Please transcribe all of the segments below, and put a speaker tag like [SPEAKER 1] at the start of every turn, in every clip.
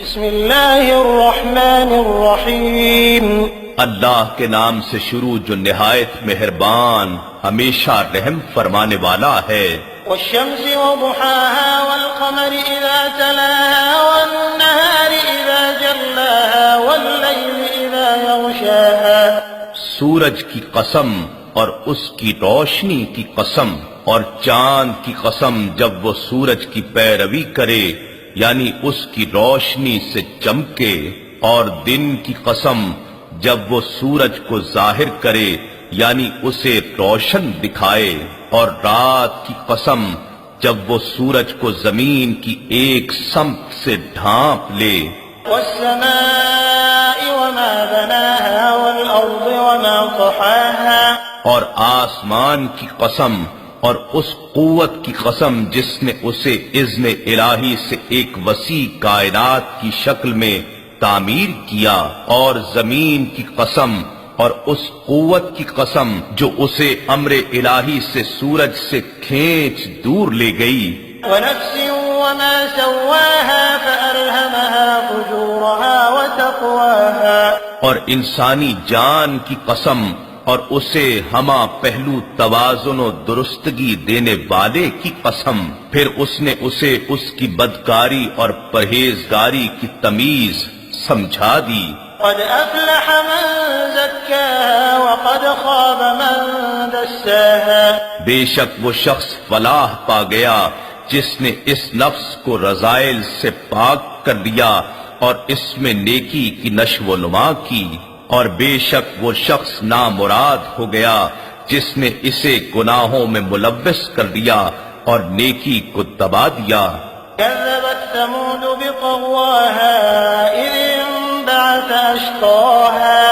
[SPEAKER 1] بسم اللہ الرحمن الرحیم
[SPEAKER 2] اللہ کے نام سے شروع جو نہایت مہربان ہمیشہ رحم فرمانے والا ہے۔
[SPEAKER 1] والشمس وضحاها والقمر اذا تلاها والنهار اذا جلاها والليل اذا يغشاها،
[SPEAKER 2] سورج کی قسم اور اس کی روشنی کی قسم، اور چاند کی قسم جب وہ سورج کی پیروی کرے یعنی اس کی روشنی سے چمکے، اور دن کی قسم جب وہ سورج کو ظاہر کرے یعنی اسے روشن دکھائے، اور رات کی قسم جب وہ سورج کو زمین کی ایک سمت سے ڈھانپ لے۔
[SPEAKER 1] والسماء وما بناها والارض وما طحاها،
[SPEAKER 2] اور آسمان کی قسم اور اس قوت کی قسم جس نے اسے اذن الہی سے ایک وسیع کائنات کی شکل میں تعمیر کیا، اور زمین کی قسم اور اس قوت کی قسم جو اسے امر الہی سے سورج سے کھینچ دور لے گئی۔
[SPEAKER 1] ونفس وما سواها فألهمها فجورها وتقواها،
[SPEAKER 2] اور انسانی جان کی قسم اور اسے ہمہ پہلو توازن و درستگی دینے والے کی قسم، پھر اس نے اسے اس کی بدکاری اور پرہیزگاری کی تمیز سمجھا دی۔
[SPEAKER 1] قد افلح من زکاها وقد خاب من دساها،
[SPEAKER 2] بے شک وہ شخص فلاح پا گیا جس نے اس نفس کو رذائل سے پاک کر دیا اور اس میں نیکی کی نشو و نما کی، اور بے شک وہ شخص نامراد ہو گیا جس نے اسے گناہوں میں ملوث کر دیا اور نیکی کو دبا دیا۔
[SPEAKER 1] كذبت ثمود بطغواها إذ انبعث أشقاها،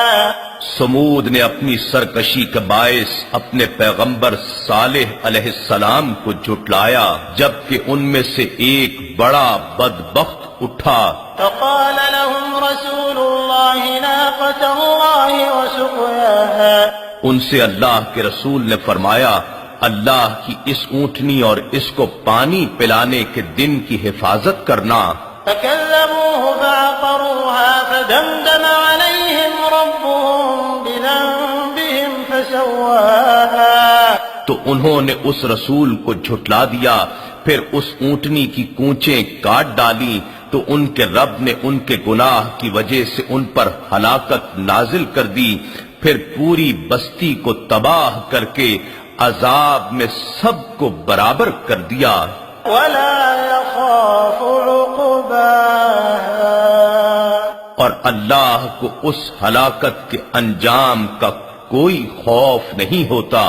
[SPEAKER 2] سمود نے اپنی سرکشی کے باعث اپنے پیغمبر صالح علیہ السلام کو جھٹلایا جبکہ ان میں سے ایک بڑا بدبخت اٹھا۔
[SPEAKER 1] فقال لهم رسول الله ناقة الله وسقياها،
[SPEAKER 2] ان سے اللہ کے رسول نے فرمایا اللہ کی اس اونٹنی اور اس کو پانی پلانے کے دن کی حفاظت کرنا۔
[SPEAKER 1] فكذبوه فعقروها فدمدم عليهم ربهم بذنبهم فسواها،
[SPEAKER 2] تو انہوں نے اس رسول کو جھٹلا دیا، پھر اس اونٹنی کی کونچیں کاٹ ڈالی تو ان کے رب نے ان کے گناہ کی وجہ سے ان پر ہلاکت نازل کر دی، پھر پوری بستی کو تباہ کر کے عذاب میں سب کو برابر کر دیا۔
[SPEAKER 1] ولا يخاف عقباها،
[SPEAKER 2] اور اللہ کو اس ہلاکت کے انجام کا کوئی خوف نہیں ہوتا